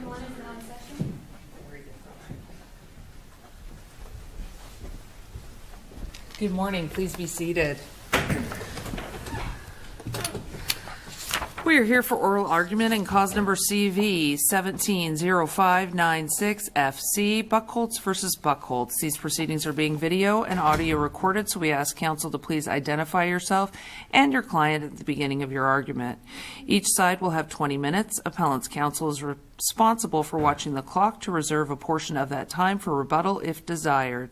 CR1 is now in session. Good morning. Please be seated. We are here for oral argument in cause number CV170596FC, Buckholtz versus Buckholtz. These proceedings are being video and audio recorded, so we ask counsel to please identify yourself and your client at the beginning of your argument. Each side will have 20 minutes. Appellant's counsel is responsible for watching the clock to reserve a portion of that time for rebuttal if desired.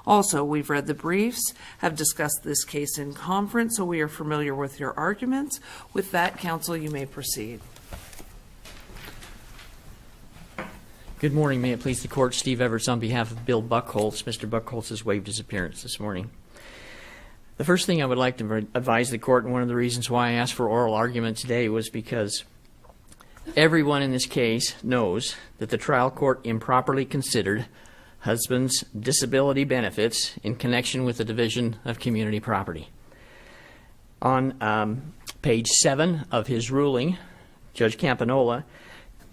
Also, we've read the briefs, have discussed this case in conference, so we are familiar with your arguments. With that, counsel, you may proceed. Good morning. May it please the court, Steve Everts on behalf of Bill Buckholtz. Mr. Buckholtz has waived his appearance this morning. The first thing I would like to advise the court, and one of the reasons why I asked for oral argument today, was because everyone in this case knows that the trial court improperly considered husband's disability benefits in connection with the division of community property. On page 7 of his ruling, Judge Campanola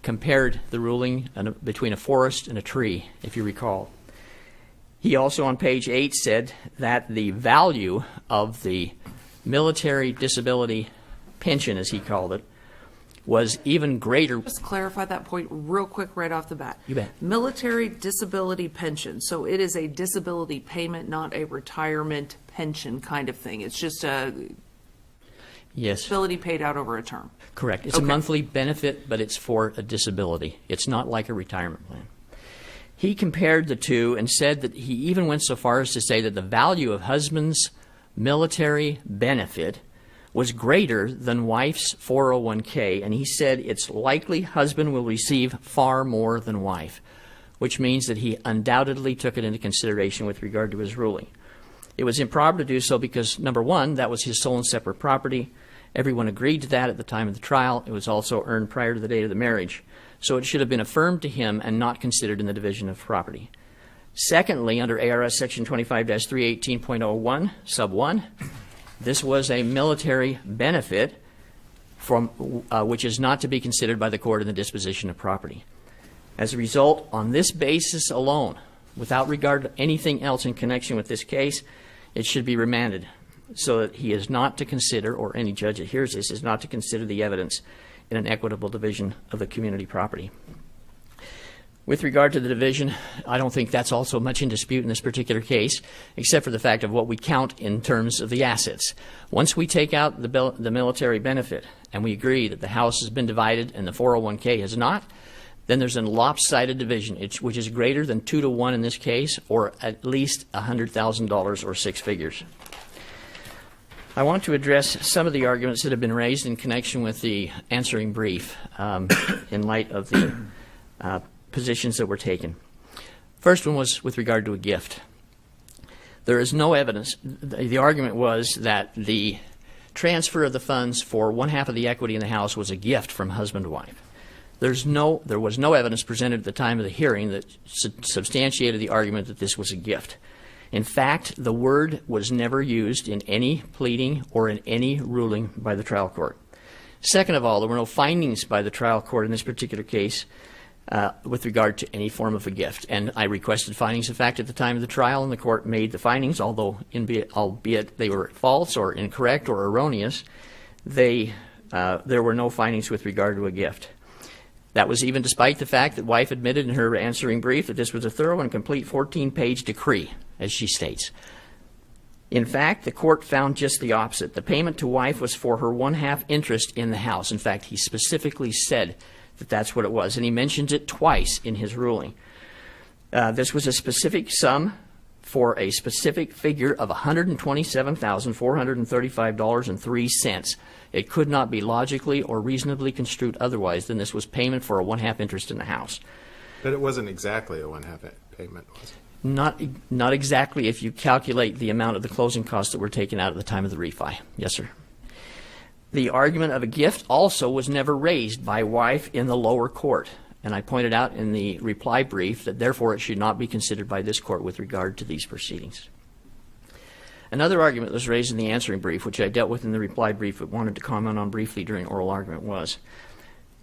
compared the ruling between a forest and a tree, if you recall. He also on page 8 said that the value of the military disability pension, as he called it, was even greater. Just clarify that point real quick right off the bat. You bet. Military disability pension. So it is a disability payment, not a retirement pension kind of thing. It's just a disability paid out over a term. Correct. It's a monthly benefit, but it's for a disability. It's not like a retirement plan. He compared the two and said that he even went so far as to say that the value of husband's military benefit was greater than wife's 401k, and he said it's likely husband will receive far more than wife, which means that he undoubtedly took it into consideration with regard to his ruling. It was improper to do so because, number one, that was his sole and separate property. Everyone agreed to that at the time of the trial. It was also earned prior to the date of the marriage. So it should have been affirmed to him and not considered in the division of property. Secondly, under ARS Section 25-318.01, sub 1, this was a military benefit from which is not to be considered by the court in the disposition of property. As a result, on this basis alone, without regard to anything else in connection with this case, it should be remanded so that he is not to consider, or any judge that hears this, is not to consider the evidence in an equitable division of the community property. With regard to the division, I don't think that's also much in dispute in this particular case, except for the fact of what we count in terms of the assets. Once we take out the military benefit and we agree that the house has been divided and the 401k has not, then there's a lopsided division, which is greater than 2 to 1 in this case, or at least $100,000 or 6 figures. I want to address some of the arguments that have been raised in connection with the answering brief in light of the positions that were taken. First one was with regard to a gift. There is no evidence. The argument was that the transfer of the funds for one half of the equity in the house was a gift from husband to wife. There was no evidence presented at the time of the hearing that substantiated the argument that this was a gift. In fact, the word was never used in any pleading or in any ruling by the trial court. Second of all, there were no findings by the trial court in this particular case with regard to any form of a gift. And I requested findings of fact at the time of the trial, and the court made the findings, albeit they were false or incorrect or erroneous, there were no findings with regard to a gift. That was even despite the fact that wife admitted in her answering brief that this was a thorough and complete 14-page decree, as she states. In fact, the court found just the opposite. The payment to wife was for her one-half interest in the house. In fact, he specifically said that that's what it was, and he mentions it twice in his ruling. This was a specific sum for a specific figure of $127,435.03. It could not be logically or reasonably construed otherwise than this was payment for a one-half interest in the house. But it wasn't exactly a one-half payment, was it? Not exactly if you calculate the amount of the closing costs that were taken out at the time of the refi. Yes, sir. The argument of a gift also was never raised by wife in the lower court, and I pointed out in the reply brief that therefore it should not be considered by this court with regard to these proceedings. Another argument that was raised in the answering brief, which I dealt with in the reply brief but wanted to comment on briefly during oral argument, was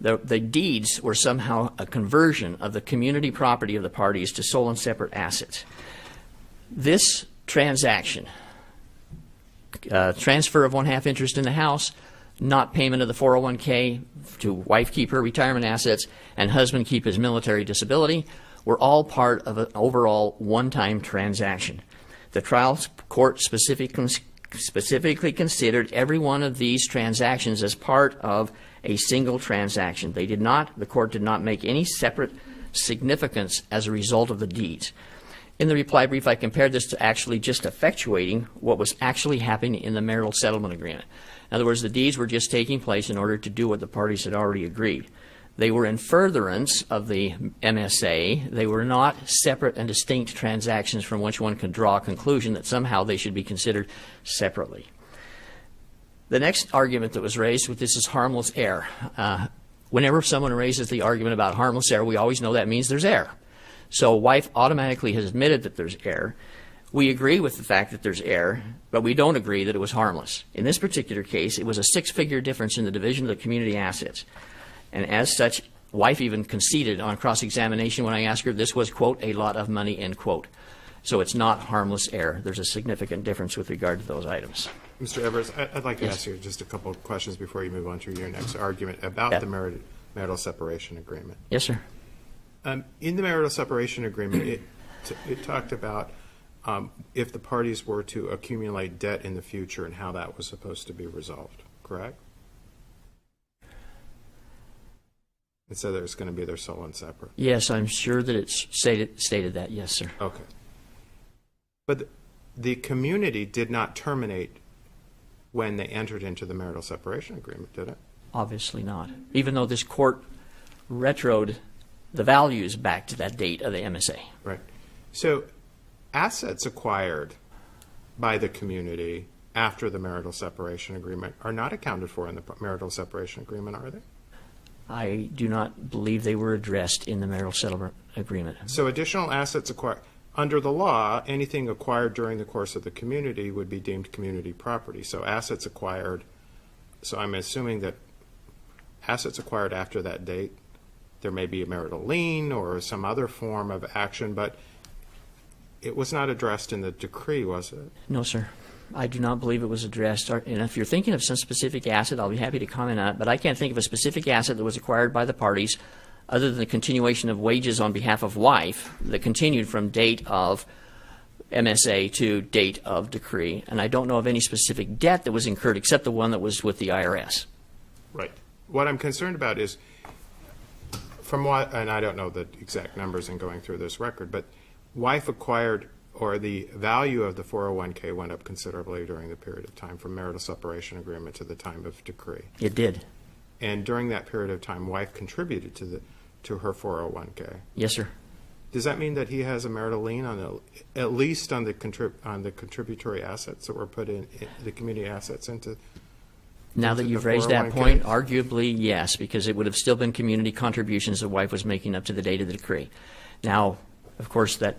The deeds were somehow a conversion of the community property of the parties to sole and separate assets. This transaction, transfer of 1/2 interest in the house, not payment of the 401k, to wife keep her retirement assets and husband keep his military disability, were all part of an overall one-time transaction. The trial court specifically considered every one of these transactions as part of a single transaction. The court did not make any separate significance as a result of the deeds. In the reply brief, I compared this to actually just effectuating what was actually happening in the marital settlement agreement. In other words, the deeds were just taking place in order to do what the parties had already agreed. They were in furtherance of the MSA. They were not separate and distinct transactions from which one could draw a conclusion that somehow they should be considered separately. The next argument that was raised with this is harmless error. Whenever someone raises the argument about harmless error, we always know that means there's error. So wife automatically has admitted that there's error. We agree with the fact that there's error, but we don't agree that it was harmless. In this particular case, it was a 6-figure difference in the division of the community assets. And as such, wife even conceded on cross-examination when I asked her if this was, quote, a lot of money, end quote. So it's not harmless error. There's a significant difference with regard to those items. Mr. Evers, I'd like to ask you just a couple of questions before you move on to your next argument about the marital separation agreement. Yes, sir. In the marital separation agreement, it talked about if the parties were to accumulate debt in the future and how that was supposed to be resolved, correct? It said that it's going to be their sole and separate. Yes, I'm sure that it's stated that. Yes, sir. Okay. But the community did not terminate when they entered into the marital separation agreement, did it? Obviously not. Even though this court retroed the values back to that date of the MSA. Right. So assets acquired by the community after the marital separation agreement are not accounted for in the marital separation agreement, are they? I do not believe they were addressed in the marital settlement agreement. So additional assets acquired under the law, anything acquired during the course of the community would be deemed community property. So assets acquired, so I'm assuming that assets acquired after that date, there may be a marital lien or some other form of action, but it was not addressed in the decree, was it? No, sir. I do not believe it was addressed. And if you're thinking of some specific asset, I'll be happy to comment on it, but I can't think of a specific asset that was acquired by the parties other than the continuation of wages on behalf of wife that continued from date of MSA to date of decree. And I don't know of any specific debt that was incurred except the one that was with the IRS. Right. What I'm concerned about is, from what, and I don't know the exact numbers in going through this record, but wife acquired, or the value of the 401k went up considerably during the period of time from marital separation agreement to the time of decree. It did. And during that period of time, wife contributed to her 401k. Yes, sir. Does that mean that he has a marital lien on at least on the contributory assets that were put in the community assets into? Now that you've raised that point, arguably yes, because it would have still been community contributions the wife was making up to the date of the decree. Now, of course, that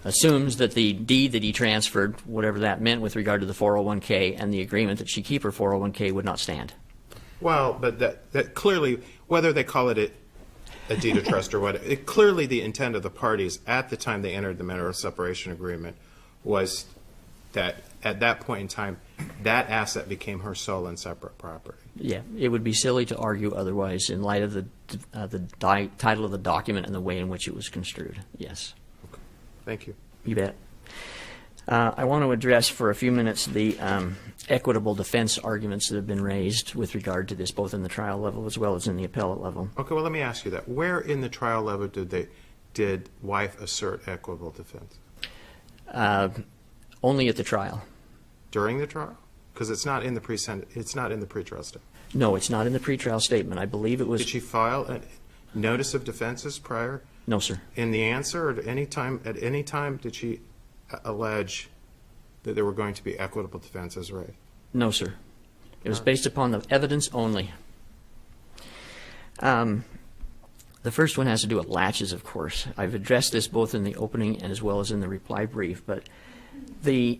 assumes that the deed that he transferred, whatever that meant with regard to the 401k and the agreement that she keep her 401k would not stand. Well, but that clearly, whether they call it a deed of trust or what, clearly the intent of the parties at the time they entered the marital separation agreement was that at that point in time, that asset became her sole and separate property. Yeah, it would be silly to argue otherwise in light of the title of the document and the way in which it was construed. Yes. Okay. Thank you. You bet. I want to address for a few minutes the equitable defense arguments that have been raised with regard to this, both in the trial level as well as in the appellate level. Okay, well, let me ask you that. Where in the trial level did wife assert equitable defense? Only at the trial. During the trial? Because it's not in the pretrial statement. No, it's not in the pretrial statement. I believe it was. Did she file a notice of defenses prior? No, sir. In the answer, or at any time did she allege that there were going to be equitable defenses raised? No, sir. It was based upon the evidence only. The first one has to do with latches, of course. I've addressed this both in the opening and as well as in the reply brief, but the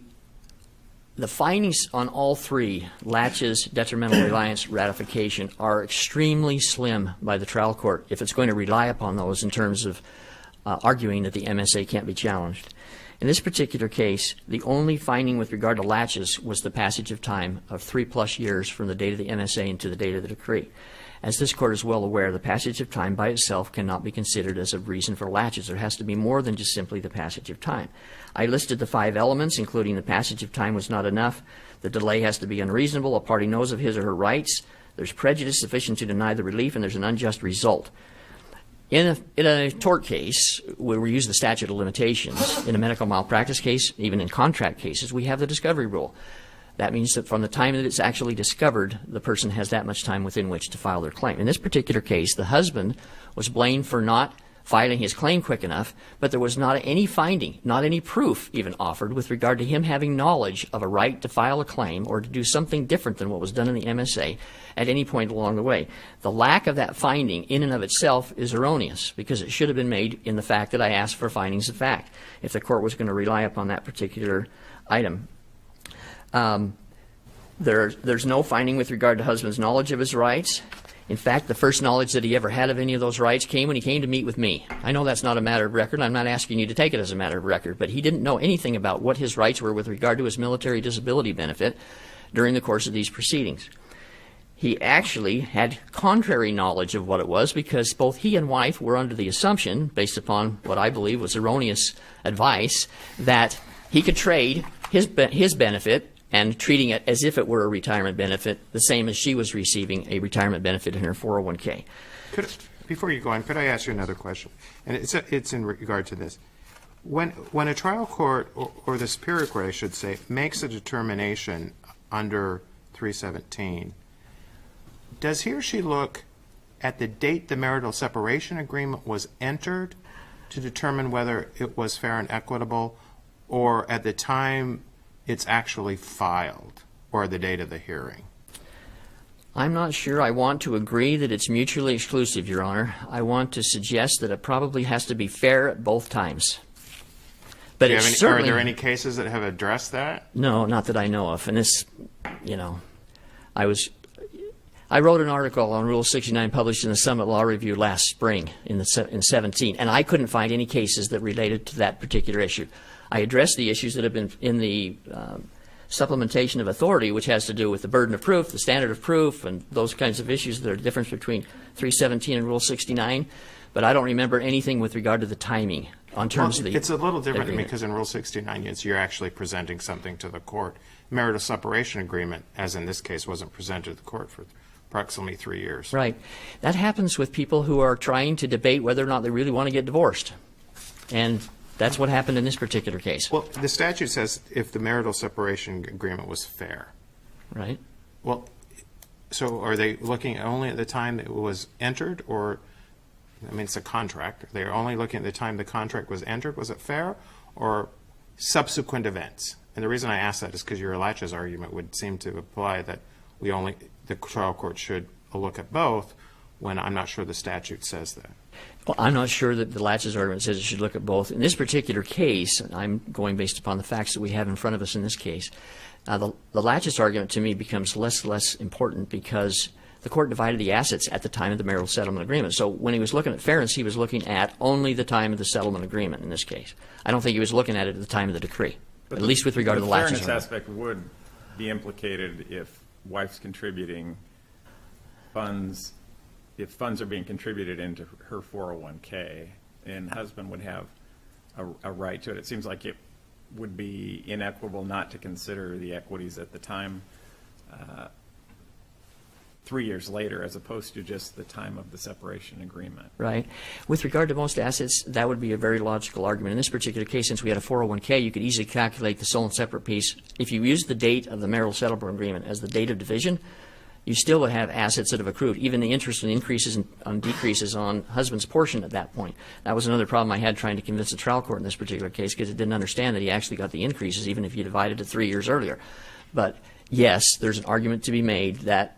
The findings on all three, latches, detrimental reliance, ratification, are extremely slim by the trial court if it's going to rely upon those in terms of arguing that the MSA can't be challenged. In this particular case, the only finding with regard to latches was the passage of time of 3+ years from the date of the MSA into the date of the decree. As this court is well aware, the passage of time by itself cannot be considered as a reason for latches. There has to be more than just simply the passage of time. I listed the 5 elements, including the passage of time was not enough. The delay has to be unreasonable. A party knows of his or her rights. There's prejudice sufficient to deny the relief, and there's an unjust result. In a tort case, where we use the statute of limitations, in a medical malpractice case, even in contract cases, we have the discovery rule. That means that from the time that it's actually discovered, the person has that much time within which to file their claim. In this particular case, the husband was blamed for not filing his claim quick enough, but there was not any finding, not any proof even offered with regard to him having knowledge of a right to file a claim or to do something different than what was done in the MSA at any point along the way. The lack of that finding in and of itself is erroneous because it should have been made in the fact that I asked for findings of fact if the court was going to rely upon that particular item. There's no finding with regard to husband's knowledge of his rights. In fact, the first knowledge that he ever had of any of those rights came when he came to meet with me. I know that's not a matter of record. I'm not asking you to take it as a matter of record, but he didn't know anything about what his rights were with regard to his military disability benefit during the course of these proceedings. He actually had contrary knowledge of what it was because both he and wife were under the assumption, based upon what I believe was erroneous advice, that he could trade his benefit and treating it as if it were a retirement benefit, the same as she was receiving a retirement benefit in her 401k. Before you go on, could I ask you another question? And it's in regard to this. When a trial court, or the Superior Court, I should say, makes a determination under 317, does he or she look at the date the marital separation agreement was entered to determine whether it was fair and equitable, or at the time it's actually filed, or the date of the hearing? I'm not sure I want to agree that it's mutually exclusive, Your Honor. I want to suggest that it probably has to be fair at both times. But are there any cases that have addressed that? No, not that I know of. And this, I wrote an article on Rule 69 published in the Summit Law Review last spring in 17, and I couldn't find any cases that related to that particular issue. I addressed the issues that have been in the supplementation of authority, which has to do with the burden of proof, the standard of proof, and those kinds of issues that are the difference between 317 and Rule 69. But I don't remember anything with regard to the timing on terms of the It's a little different agreement. because in Rule 69, you're actually presenting something to the court. Marital separation agreement, as in this case, wasn't presented to the court for approximately 3 years. Right. That happens with people who are trying to debate whether or not they really want to get divorced. And that's what happened in this particular case. Well, the statute says if the marital separation agreement was fair. Right. Well, so are they looking only at the time it was entered, or, I mean, it's a contract. They're only looking at the time the contract was entered. Was it fair, or subsequent events? And the reason I ask that is because your laches argument would seem to imply that the trial court should look at both, when I'm not sure the statute says that. Well, I'm not sure that the laches argument says it should look at both. In this particular case, and I'm going based upon the facts that we have in front of us in this case, the laches argument to me becomes less important because the court divided the assets at the time of the marital settlement agreement. So when he was looking at fairness, he was looking at only the time of the settlement agreement in this case. I don't think he was looking at it at the time of the decree, but at least with regard to the laches fairness argument. aspect would be implicated if wife's contributing funds. If funds are being contributed into her 401k, and husband would have a right to it. It seems like it would be inequitable not to consider the equities at the time 3 years later, as opposed to just the time of the separation agreement. Right. With regard to most assets, that would be a very logical argument. In this particular case, since we had a 401k, you could easily calculate the sole and separate piece. If you use the date of the marital settlement agreement as the date of division, you still would have assets that have accrued, even the interest and increases and decreases on husband's portion at that point. That was another problem I had trying to convince the trial court in this particular case, because it didn't understand that he actually got the increases even if you divided it 3 years earlier. But yes, there's an argument to be made that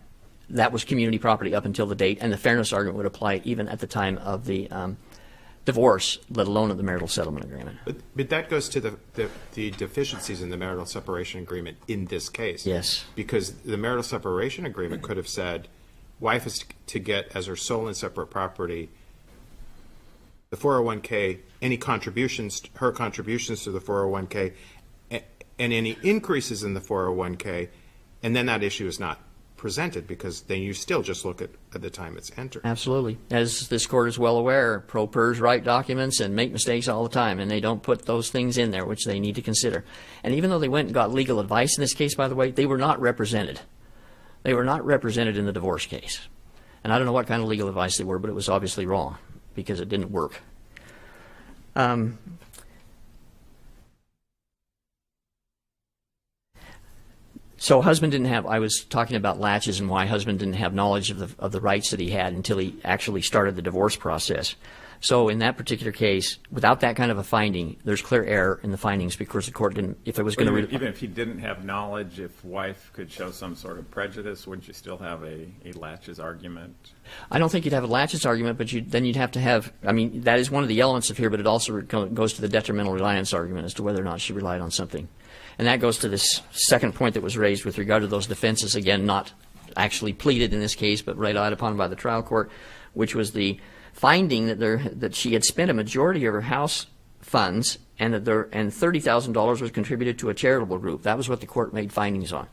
that was community property up until the date, and the fairness argument would apply even at the time of the divorce, let alone of the marital settlement agreement. But that goes to the deficiencies in the marital separation agreement in this case. Yes. Because the marital separation agreement could have said, wife is to get as her sole and separate property the 401k, any contributions, her contributions to the 401k, and any increases in the 401k, and then that issue is not presented because then you still just look at the time it's entered. Absolutely. As this court is well aware, pro-pers write documents and make mistakes all the time, and they don't put those things in there which they need to consider. And even though they went and got legal advice in this case, by the way, they were not represented. They were not represented in the divorce case. And I don't know what kind of legal advice they were, but it was obviously wrong because it didn't work. So husband didn't have, I was talking about latches and why husband didn't have knowledge of the rights that he had until he actually started the divorce process. So in that particular case, without that kind of a finding, there's clear error in the findings because the court didn't, if it was going to... Even if he didn't have knowledge, if wife could show some sort of prejudice, wouldn't you still have a latches argument? I don't think you'd have a latches argument, but then you'd have to have, I mean, that is one of the elements of here, but it also goes to the detrimental reliance argument as to whether or not she relied on something. And that goes to this second point that was raised with regard to those defenses, again, not actually pleaded in this case, but relied upon by the trial court, which was the finding that she had spent a majority of her house funds and that $30,000 was contributed to a charitable group. That was what the court made findings on.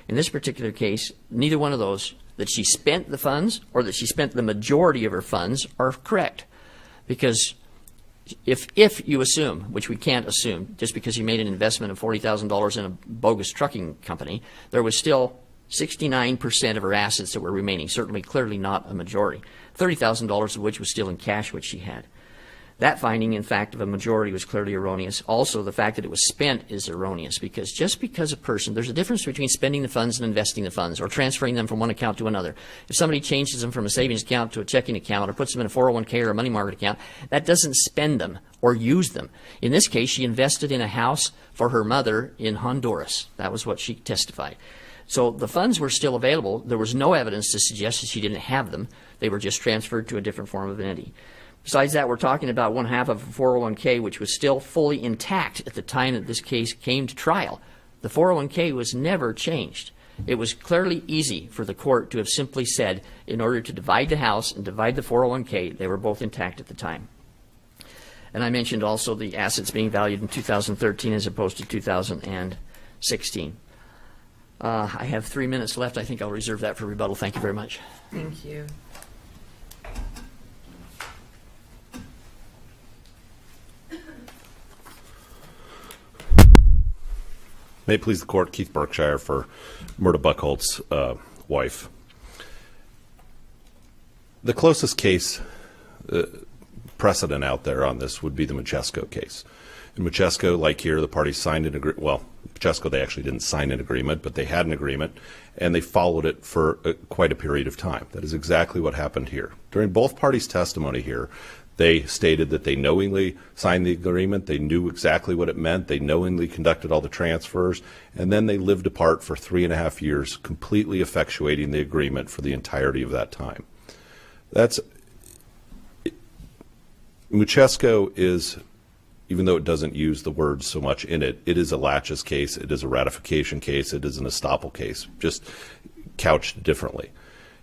In this particular case, neither one of those, that she spent the funds or that she spent the majority of her funds, are correct. Because if you assume, which we can't assume, just because you made an investment of $40,000 in a bogus trucking company, there was still 69% of her assets that were remaining, certainly clearly not a majority, $30,000 of which was still in cash, which she had. That finding, in fact, of a majority was clearly erroneous. Also, the fact that it was spent is erroneous because just because a person, there's a difference between spending the funds and investing the funds or transferring them from one account to another. If somebody changes them from a savings account to a checking account or puts them in a 401k or a money market account, that doesn't spend them or use them. In this case, she invested in a house for her mother in Honduras. That was what she testified. So the funds were still available. There was no evidence to suggest that she didn't have them. They were just transferred to a different form of entity. Besides that, we're talking about one half of a 401k, which was still fully intact at the time that this case came to trial. The 401k was never changed. It was clearly easy for the court to have simply said, in order to divide the house and divide the 401k, they were both intact at the time. And I mentioned also the assets being valued in 2013 as opposed to 2016. I have 3 minutes left. I think I'll reserve that for rebuttal. Thank you very much. Thank you. May it please the court, Keith Berkshire for Murda Buckholtz's wife. The closest case precedent out there on this would be the Machesko case. In Machesko, like here, the parties signed an agreement. Well, Machesko, they actually didn't sign an agreement, but they had an agreement, and they followed it for quite a period of time. That is exactly what happened here. During both parties' testimony here, they stated that they knowingly signed the agreement, they knew exactly what it meant, they knowingly conducted all the transfers, and then they lived apart for 3.5 years, completely effectuating the agreement for the entirety of that time. Machesko is, even though it doesn't use the words so much in it, it is a laches case, it is a ratification case, it is an estoppel case, just couched differently.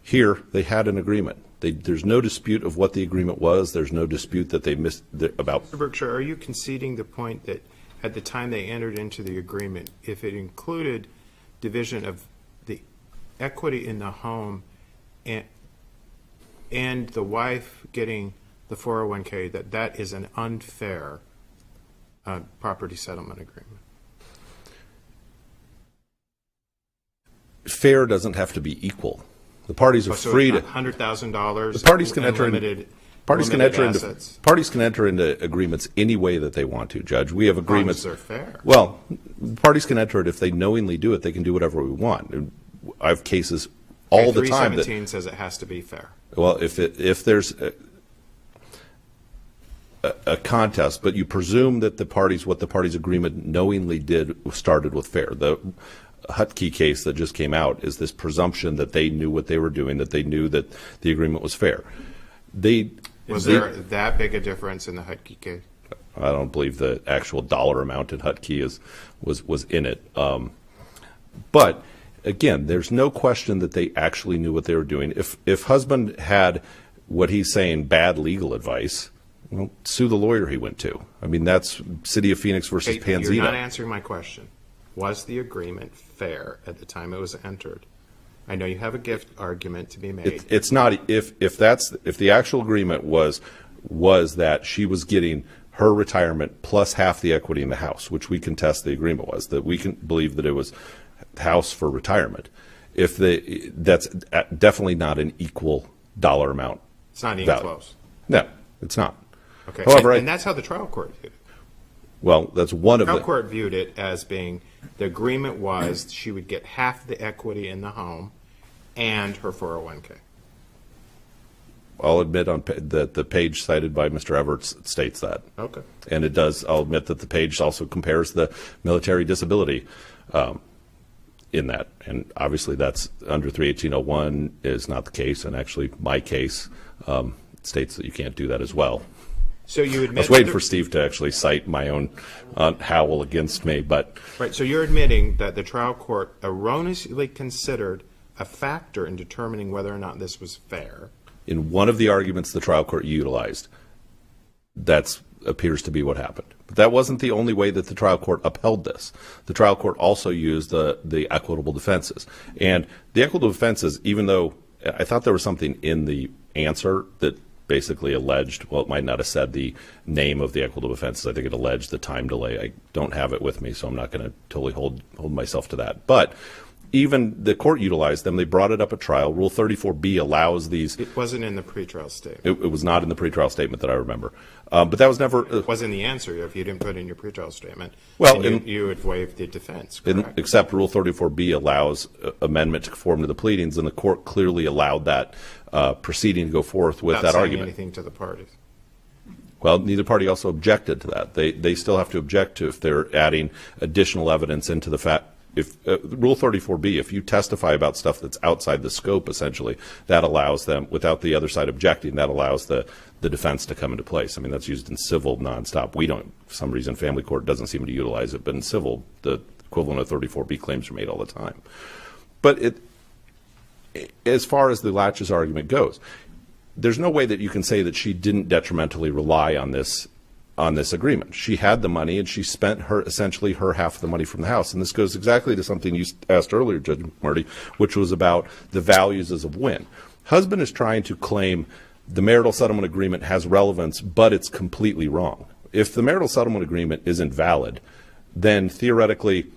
Here, they had an agreement. There's no dispute of what the agreement was. There's no dispute that they missed about. Mr. Berkshire, are you conceding the point that at the time they entered into the agreement, if it included division of the equity in the home and the wife getting the 401k, that is an unfair property settlement agreement? Fair doesn't have to be equal. The parties are free to $100,000. The parties can enter into agreements any way that they want to, Judge. We have agreements. As long as they're fair. Well, parties can enter it if they knowingly do it. They can do whatever we want. I have cases all the time that 317 says it has to be fair. Well, if there's a contest, but you presume that what the parties' agreement knowingly did started with fair. The Hutke case that just came out is this presumption that they knew what they were doing, that they knew that the agreement was fair. Was there that big a difference in the Hutke case? I don't believe the actual dollar amount in Hutke was in it. But again, there's no question that they actually knew what they were doing. If husband had what he's saying bad legal advice, well, sue the lawyer he went to. I mean, that's City of Phoenix versus Hey, Panzina. you're not answering my question. Was the agreement fair at the time it was entered? I know you have a gift argument to be made. It's not. If the actual agreement was that she was getting her retirement plus half the equity in the house, which we contest the agreement was, that we can believe that it was house for retirement. That's definitely not an equal dollar amount. It's not even value. close. No, it's not. Okay, However, and that's how the trial court viewed it. Well, that's one of The the. trial court viewed it as being the agreement was she would get half the equity in the home and her 401k. I'll admit that the page cited by Mr. Everts states that. Okay. And it does. I'll admit that the page also compares the military disability in that. And obviously that's under 318.01 is not the case. And actually my case states that you can't do that as well. So you admit I was waiting for Steve to actually cite my own howl against me, but right. So you're admitting that the trial court erroneously considered a factor in determining whether or not this was fair. in one of the arguments the trial court utilized, that appears to be what happened. But that wasn't the only way that the trial court upheld this. The trial court also used the equitable defenses. And the equitable defenses, even though I thought there was something in the answer that basically alleged, well, it might not have said the name of the equitable defenses. I think it alleged the time delay. I don't have it with me, so I'm not going to totally hold myself to that. But even the court utilized them. They brought it up at trial. Rule 34B allows these. It wasn't in the pretrial statement. It was not in the pretrial statement that I remember. But that was never. It was in the answer if you didn't put it in your pretrial statement. Well, you would waive the defense. Correct? Except Rule 34B allows amendment to conform to the pleadings, and the court clearly allowed that proceeding to go forth with Without that saying argument. anything to the parties. Well, neither party also objected to that. They still have to object to if they're adding additional evidence into the fact. If Rule 34B, if you testify about stuff that's outside the scope, essentially, that allows them, without the other side objecting, that allows the defense to come into place. I mean, that's used in civil nonstop. We don't, for some reason, family court doesn't seem to utilize it, but in civil, the equivalent of 34B claims are made all the time. But as far as the laches argument goes, there's no way that you can say that she didn't detrimentally rely on this agreement. She had the money, and she spent essentially her half of the money from the house. And this goes exactly to something you asked earlier, Judge Marty, which was about the values as of when. Husband is trying to claim the marital settlement agreement has relevance, but it's completely wrong. If the marital settlement agreement isn't valid, then theoretically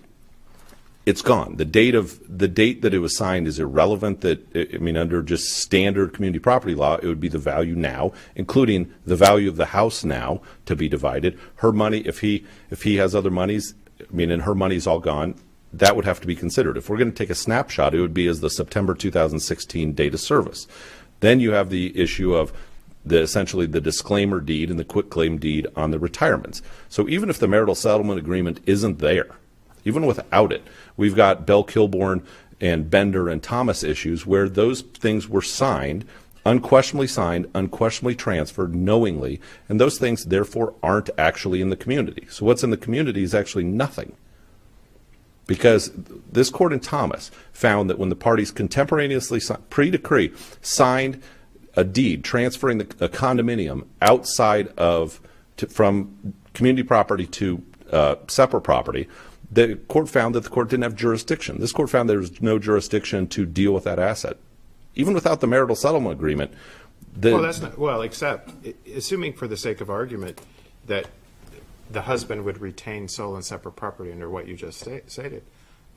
it's gone. The date that it was signed is irrelevant. Under just standard community property law, it would be the value now, including the value of the house now to be divided. Her money, if he has other monies, and her money's all gone, that would have to be considered. If we're going to take a snapshot, it would be as the September 2016 date of service. Then you have the issue of essentially the disclaimer deed and the quitclaim deed on the retirements. So even if the marital settlement agreement isn't there, even without it, we've got Bell Kilbourne and Bender and Thomas issues where those things were signed, unquestionably transferred knowingly, and those things therefore aren't actually in the community. So what's in the community is actually nothing. Because this court in Thomas found that when the parties contemporaneously, pre-decree, signed a deed transferring a condominium outside from community property to separate property, the court found that the court didn't have jurisdiction. This court found there was no jurisdiction to deal with that asset. Even without the marital settlement agreement. Except assuming for the sake of argument that the husband would retain sole and separate property under what you just stated,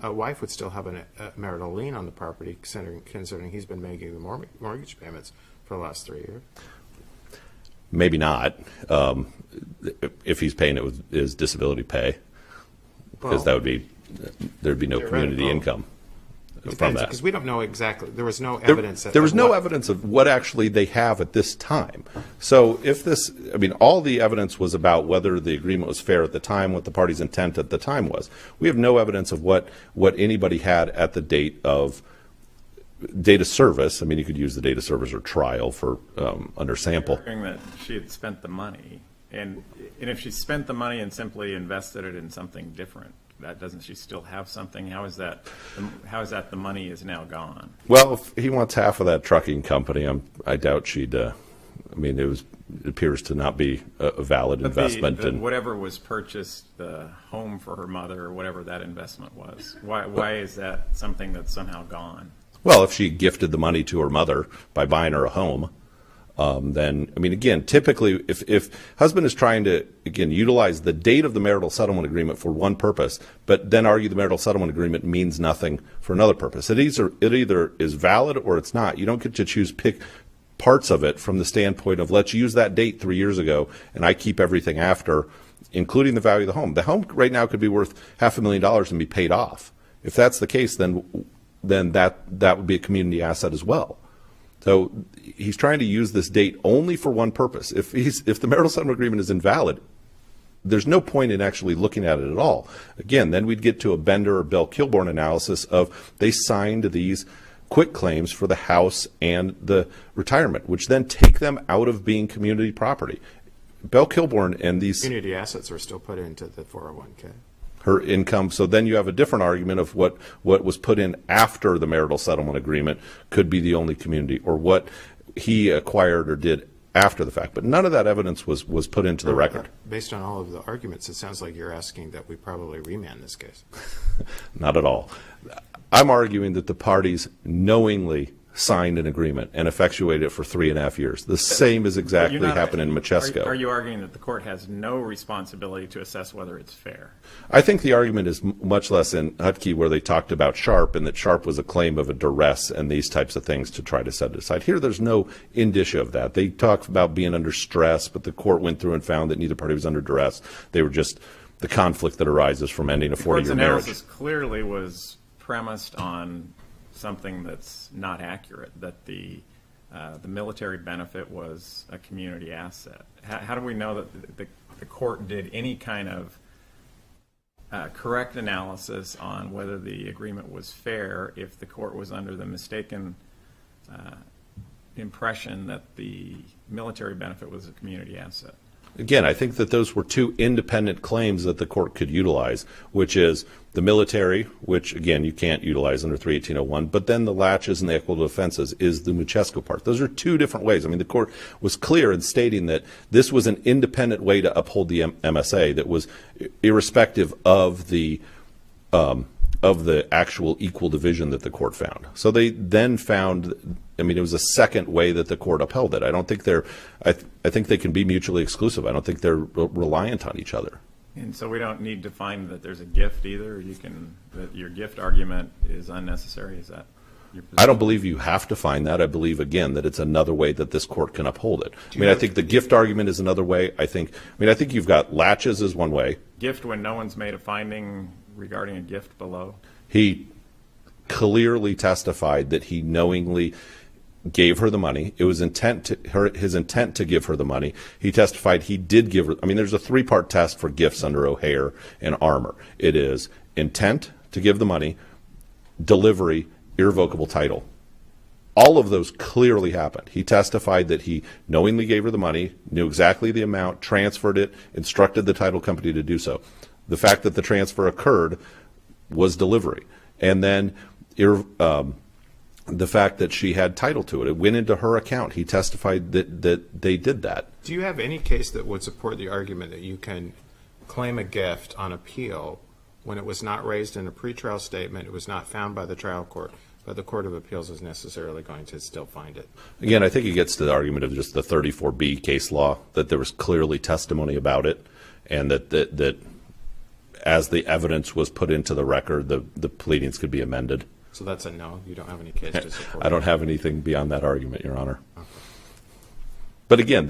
a wife would still have a marital lien on the property, considering he's been making the mortgage payments for the last 3 years. Maybe not, if he's paying it with his disability pay. Because there'd be no community income from that. Because we don't know exactly. There was no evidence. There was no evidence of what actually they have at this time. So if all the evidence was about whether the agreement was fair at the time, what the party's intent at the time was. We have no evidence of what anybody had at the date of data service, I mean, you could use the data service or trial for under sample. Arguing that she had spent the money, and if she spent the money and simply invested it in something different, that doesn't she still have something? How is that the money is now gone? Well, if he wants half of that trucking company, I doubt she'd. I mean, it appears to not be a valid investment. And whatever was purchased, the home for her mother, or whatever that investment was, why is that something that's somehow gone? Well, if she gifted the money to her mother by buying her a home, then, I mean, again, typically, if husband is trying to, again, utilize the date of the marital settlement agreement for one purpose, but then argue the marital settlement agreement means nothing for another purpose, it either is valid or it's not. You don't get to pick parts of it from the standpoint of, let's use that date 3 years ago, and I keep everything after, including the value of the home. The home right now could be worth $500,000 and be paid off. If that's the case, then that would be a community asset as well. So he's trying to use this date only for one purpose. If the marital settlement agreement is invalid, there's no point in actually looking at it at all. Again, then we'd get to a Bender or Bell Kilbourne analysis of they signed these quit claims for the house and the retirement, which then take them out of being community property. Bell Kilbourne and these Community assets are still put into the 401k. Her income. So then you have a different argument of what was put in after the marital settlement agreement could be the only community, or what he acquired or did after the fact. But none of that evidence was put into the record. Based on all of the arguments, it sounds like you're asking that we probably remand this case. Not at all. I'm arguing that the parties knowingly signed an agreement and effectuated it for 3.5 years. The same is exactly happened in Machesko. Are you arguing that the court has no responsibility to assess whether it's fair? I think the argument is much less in Hutke, where they talked about Sharp and that Sharp was a claim of a duress and these types of things to try to set it aside. Here, there's no indicia of that. They talked about being under stress, but the court went through and found that neither party was under duress. They were just the conflict that arises from ending a 40-year marriage. The court's analysis clearly was premised on something that's not accurate, that the military benefit was a community asset. How do we know that the court did any kind of correct analysis on whether the agreement was fair if the court was under the mistaken impression that the military benefit was a community asset? Again, I think that those were two independent claims that the court could utilize, which is the military, which, again, you can't utilize under 318.01, but then the latches and the equitable defenses is the Machesko part. Those are two different ways. I mean, the court was clear in stating that this was an independent way to uphold the MSA that was irrespective of the actual equal division that the court found. So they then found, I mean, it was a second way that the court upheld it. I don't think I think they can be mutually exclusive. I don't think they're reliant on each other. And so we don't need to find that there's a gift either? That your gift argument is unnecessary? Is that your position? I don't believe you have to find that. I believe, again, that it's another way that this court can uphold it. I mean, I think the gift argument is another way. I think you've got latches as one way. Gift when no one's made a finding regarding a gift below? He clearly testified that he knowingly gave her the money. It was his intent to give her the money. He testified he did give her. I mean, there's a 3-part test for gifts under O'Hare and Armour. It is intent to give the money, delivery, irrevocable title. All of those clearly happened. He testified that he knowingly gave her the money, knew exactly the amount, transferred it, instructed the title company to do so. The fact that the transfer occurred was delivery. And then the fact that she had title to it. It went into her account. He testified that they did that. Do you have any case that would support the argument that you can claim a gift on appeal when it was not raised in a pretrial statement, it was not found by the trial court, but the Court of Appeals is necessarily going to still find it? Again, I think it gets to the argument of just the 34B case law, that there was clearly testimony about it, and that as the evidence was put into the record, the pleadings could be amended. So that's a no? You don't have any case to support I don't have anything beyond that argument, Your Honor. Okay. But again,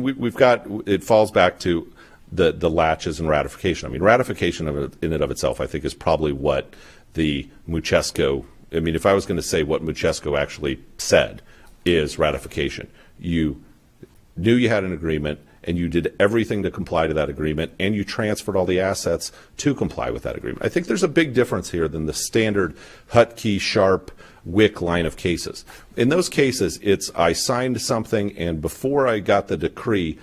we've got, it falls back to the latches and ratification. I mean, ratification in and of itself, I think, is probably what the Machesko, I mean, if I was going to say what Machesko actually said, is ratification. You knew you had an agreement, and you did everything to comply to that agreement, and you transferred all the assets to comply with that agreement. I think there's a big difference here than the standard Hutke, Sharp, Wick line of cases. In those cases, it's I signed something, and before I got the decree,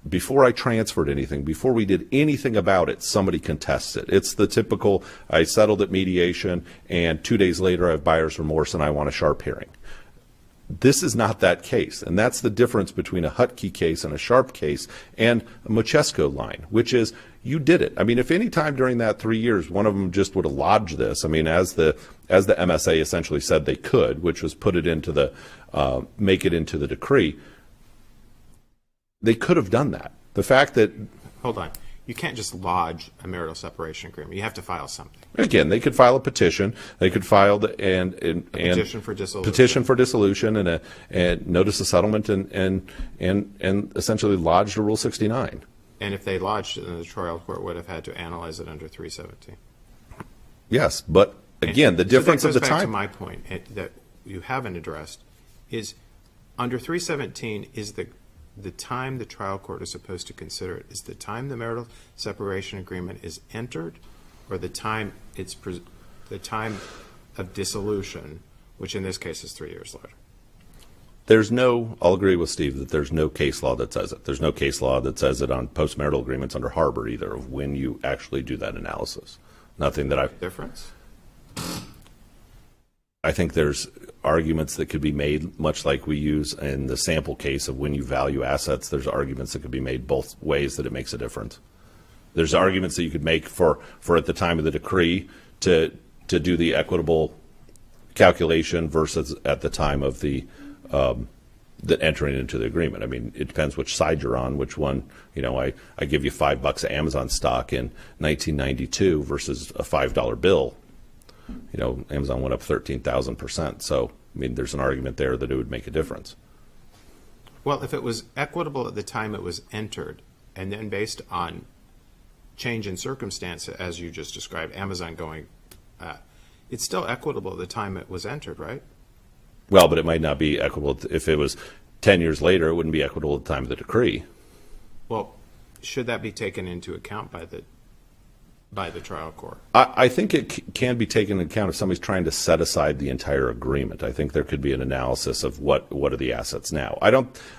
before I transferred anything, before we did anything about it, somebody contests it. It's the typical, I settled at mediation, and 2 days later I have buyer's remorse and I want a Sharp hearing. This is not that case, and that's the difference between a Hutke case and a Sharp case and a Mochesko line, which is you did it. I mean, if any time during that 3 years one of them just would have lodged this, I mean, as the MSA essentially said they could, which was put it into the make it into the decree, they could have done that. The fact that Hold on. You can't just lodge a marital separation agreement. You have to file something. again, they could file a petition. They could file Petition for dissolution. petition for dissolution and notice of settlement and essentially lodged a Rule 69. And if they lodged it, then the trial court would have had to analyze it under 317. Yes, but again, the difference of the So that goes back to time. my point that you haven't addressed is under 317 is the time the trial court is supposed to consider it is the time the marital separation agreement is entered, or the time the time of dissolution, which in this case is 3 years later. I'll agree with Steve that there's no case law that says it. There's no case law that says it on postmarital agreements under Harbor either of when you actually do that analysis. Nothing that I've. Difference? I think there's arguments that could be made, much like we use in the sample case of when you value assets. There's arguments that could be made both ways that it makes a difference. There's arguments that you could make for at the time of the decree to do the equitable calculation versus at the time of the that entering into the agreement. I mean, it depends which side you're on, which one. You know, I give you $5 of Amazon stock in 1992 versus a $5 bill. You know, Amazon went up 13,000%. So, I mean, there's an argument there that it would make a difference. Well, if it was equitable at the time it was entered, and then based on change in circumstance, as you just described, Amazon going, it's still equitable at the time it was entered, right? Well, but it might not be equitable if it was 10 years later. It wouldn't be equitable at the time of the decree. Well, should that be taken into account by the trial court? I think it can be taken into account if somebody's trying to set aside the entire agreement. I think there could be an analysis of what are the assets now.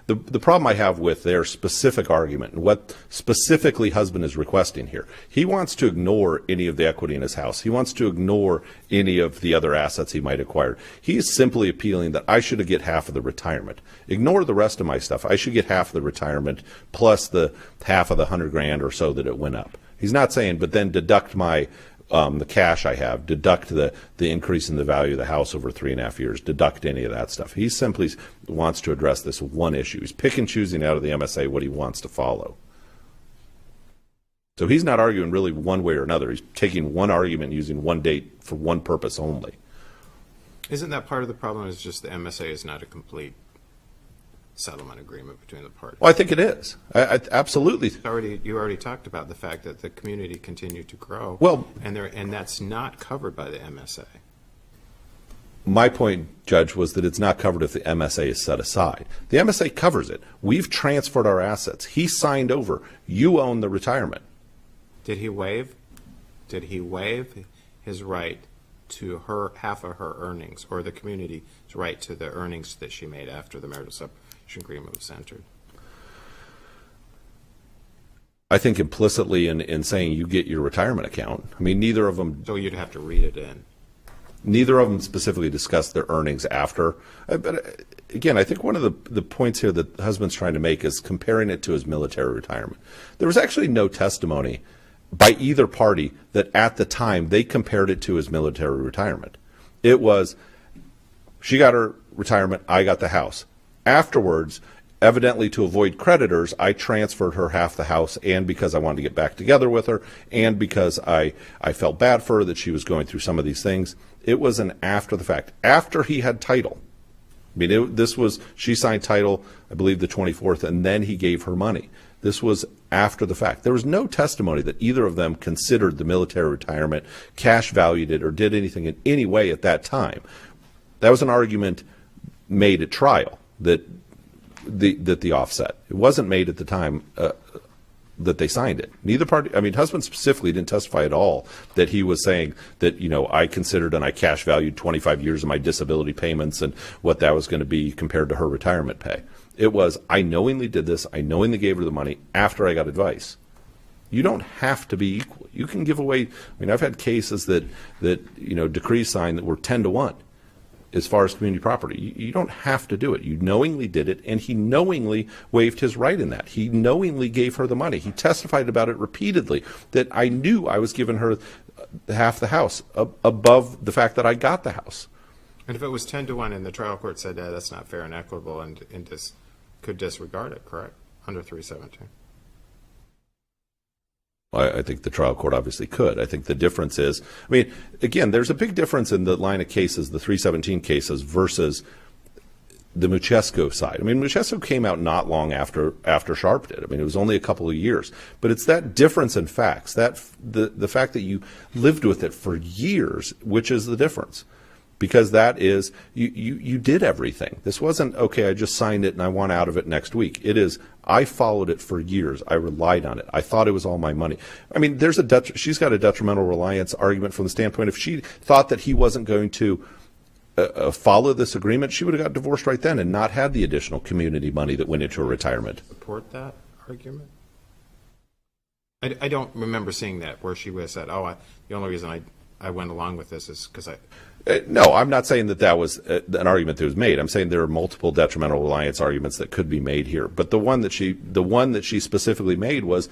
The problem I have with their specific argument and what specifically husband is requesting here, he wants to ignore any of the equity in his house. He wants to ignore any of the other assets he might acquire. He is simply appealing that I should get half of the retirement. Ignore the rest of my stuff. I should get half of the retirement plus the half of the $100,000 or so that it went up. He's not saying, but then deduct my the cash I have, deduct the increase in the value of the house over 3.5 years, deduct any of that stuff. He simply wants to address this one issue. He's pick and choosing out of the MSA what he wants to follow. So he's not arguing really one way or another. He's taking one argument, using one date for one purpose only. Isn't that part of the problem? Is just the MSA is not a complete settlement agreement between the parties? Well, I think it is. I absolutely. You already talked about the fact that the community continued to grow. Well, and that's not covered by the MSA. My point, Judge, was that it's not covered if the MSA is set aside. The MSA covers it. We've transferred our assets. He signed over. You own the retirement. Did he waive his right to her half of her earnings, or the community's right to the earnings that she made after the marital separation agreement was entered? I think implicitly in saying you get your retirement account. I mean, neither of them. So you'd have to read it in. Neither of them specifically discussed their earnings after. But again, I think one of the points here that the husband's trying to make is comparing it to his military retirement. There was actually no testimony by either party that at the time they compared it to his military retirement. It was, she got her retirement, I got the house. Afterwards, evidently to avoid creditors, I transferred her half the house, and because I wanted to get back together with her, and because I felt bad for her that she was going through some of these things. It was an after the fact. After he had title. I mean, she signed title, I believe, the 24th, and then he gave her money. This was after the fact. There was no testimony that either of them considered the military retirement, cash valued it, or did anything in any way at that time. That was an argument made at trial, that the offset. It wasn't made at the time that they signed it. Neither party, I mean, husband specifically didn't testify at all that he was saying that, I considered and I cash valued 25 years of my disability payments and what that was going to be compared to her retirement pay. It was, I knowingly did this, I knowingly gave her the money after I got advice. You don't have to be equal. You can give away, I've had cases that decrees signed that were 10-1 as far as community property. You don't have to do it. You knowingly did it, and he knowingly waived his right in that. He knowingly gave her the money. He testified about it repeatedly, that I knew I was giving her half the house above the fact that I got the house. And if it was 10-1 and the trial court said that's not fair and equitable and could disregard it, correct, under 317? I think the trial court obviously could. I think the difference is, again, there's a big difference in the line of cases, the 317 cases versus the Muchesko side. Muchesko came out not long after Sharp did. It was only a couple of years. But it's that difference in facts, that the fact that you lived with it for years, which is the difference. Because that is, you did everything. This wasn't, okay, I just signed it and I want out of it next week. It is, I followed it for years. I relied on it. I thought it was all my money. She's got a detrimental reliance argument from the standpoint, if she thought that he wasn't going to follow this agreement, she would have got divorced right then and not had the additional community money that went into her retirement. Support that argument? I don't remember seeing that where she would have said, the only reason I went along with this is because I... No, I'm not saying that was an argument that was made. I'm saying there are multiple detrimental reliance arguments that could be made here. But the one that she specifically made was,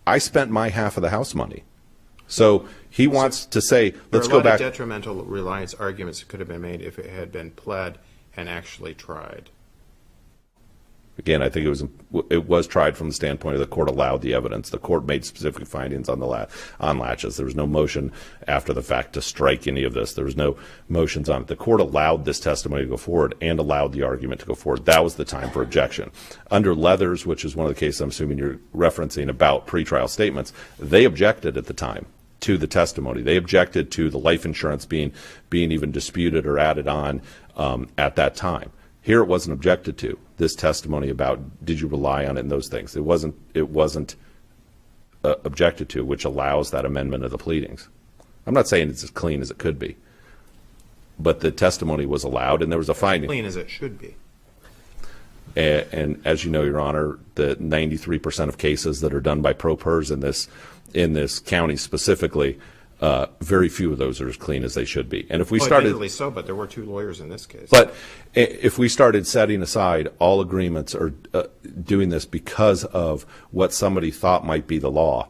I spent my half of the house money. So he wants to say, let's go back. There are a lot of detrimental reliance arguments that could have been made if it had been pled and actually tried. Again, I think it was tried from the standpoint of the court allowed the evidence. The court made specific findings on latches. There was no motion after the fact to strike any of this. There was no motions on it. The court allowed this testimony to go forward and allowed the argument to go forward. That was the time for objection. Under Leathers, which is one of the cases I'm assuming you're referencing about pretrial statements, they objected at the time to the testimony. They objected to the life insurance being even disputed or added on at that time. Here it wasn't objected to. This testimony about did you rely on it and those things. It wasn't objected to, which allows that amendment of the pleadings. I'm not saying it's as clean as it could be, but the testimony was allowed and there was a finding. Clean as it should be. And as you know, Your Honor, the 93% of cases that are done by pro pers in this county specifically, very few of those are as clean as they should be. And if we started, admittedly so, but there were 2 lawyers in this case. But if we started setting aside all agreements or doing this because of what somebody thought might be the law,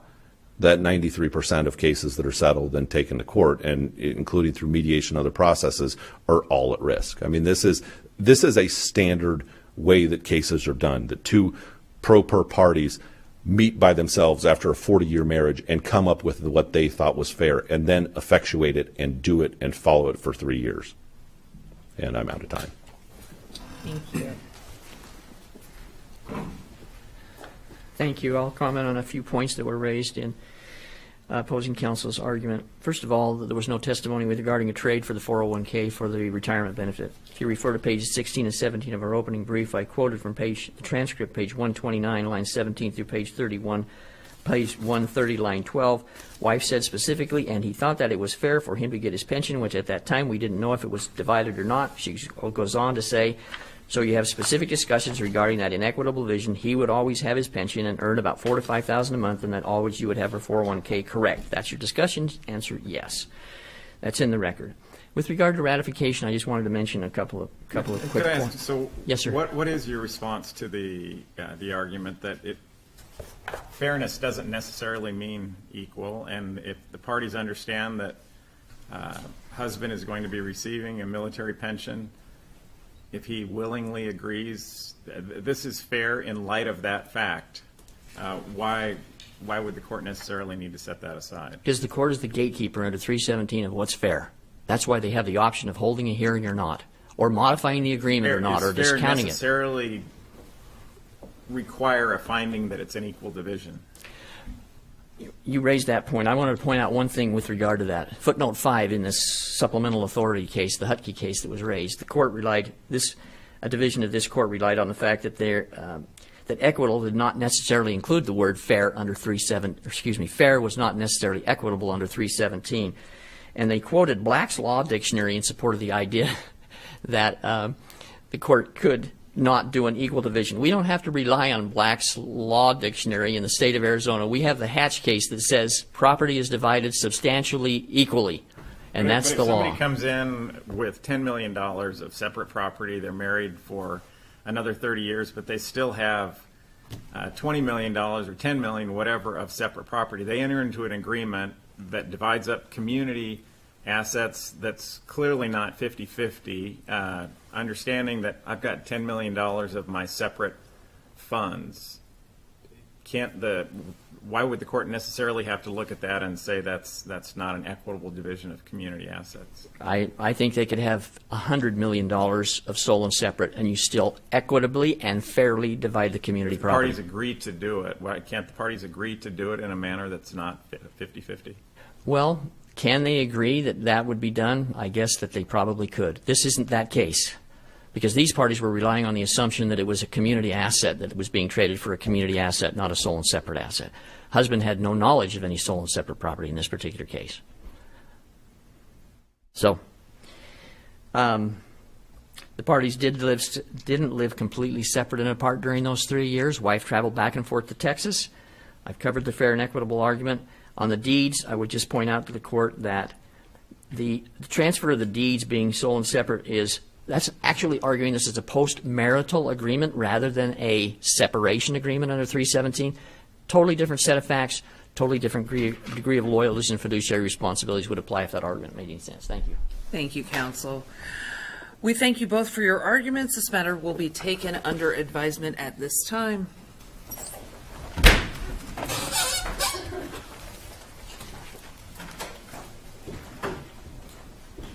that 93% of cases that are settled and taken to court, and including through mediation and other processes, are all at risk. This is a standard way that cases are done. That 2 pro per parties meet by themselves after a 40-year marriage and come up with what they thought was fair and then effectuate it and do it and follow it for 3 years. And I'm out of time. Thank you. Thank you. I'll comment on a few points that were raised in opposing counsel's argument. First of all, there was no testimony regarding a trade for the 401k for the retirement benefit. If you refer to pages 16 and 17 of our opening brief, I quoted from the transcript, page 129, line 17 through page 31, page 130, line 12. Wife said specifically, and he thought that it was fair for him to get his pension, which at that time we didn't know if it was divided or not. She goes on to say, so you have specific discussions regarding that inequitable division. He would always have his pension and earn about $4,000 to $5,000 a month, and that always you would have her 401k. Correct. That's your discussion. Answer yes. That's in the record. With regard to ratification, I just wanted to mention a couple of quick points. So yes, sir. What is your response to the argument that fairness doesn't necessarily mean equal, and if the parties understand that husband is going to be receiving a military pension, if he willingly agrees, this is fair in light of that fact, why would the court necessarily need to set that aside? Because the court is the gatekeeper under 317 of what's fair. That's why they have the option of holding a hearing or not, or modifying the agreement or not, or discounting it. Does fair necessarily require a finding that it's an equal division? You raised that point. I wanted to point out one thing with regard to that. Footnote 5 in this supplemental authority case, the Hutke case that was raised, the court relied, this a division of this court relied on the fact that that equitable did not necessarily include the word fair under fair was not necessarily equitable under 317. And they quoted Black's Law Dictionary in support of the idea that the court could not do an equal division. We don't have to rely on Black's Law Dictionary in the state of Arizona. We have the Hatch case that says property is divided substantially equally, and that's the But if law. somebody comes in with $10 million of separate property, they're married for another 30 years, but they still have $20 million or $10 million, whatever, of separate property. They enter into an agreement that divides up community assets that's clearly not 50-50, understanding that I've got $10 million of my separate funds. Why would the court necessarily have to look at that and say that's not an equitable division of community assets? I think they could have $100 million of sole and separate, and you still equitably and fairly divide the community property. Parties agree to do it. Why can't the parties agree to do it in a manner that's not 50-50? Well, can they agree that that would be done? I guess that they probably could. This isn't that case, because these parties were relying on the assumption that it was a community asset that was being traded for a community asset, not a sole and separate asset. Husband had no knowledge of any sole and separate property in this particular case. So, the parties didn't live completely separate and apart during those 3 years. Wife traveled back and forth to Texas. I've covered the fair and equitable argument. On the deeds, I would just point out to the court that the transfer of the deeds being sole and separate that's actually arguing this as a post-marital agreement rather than a separation agreement under 317. Totally different set of facts, totally different degree of loyalties and fiduciary responsibilities would apply if that argument made any sense. Thank you. Thank you, counsel. We thank you both for your arguments. This matter will be taken under advisement at this time.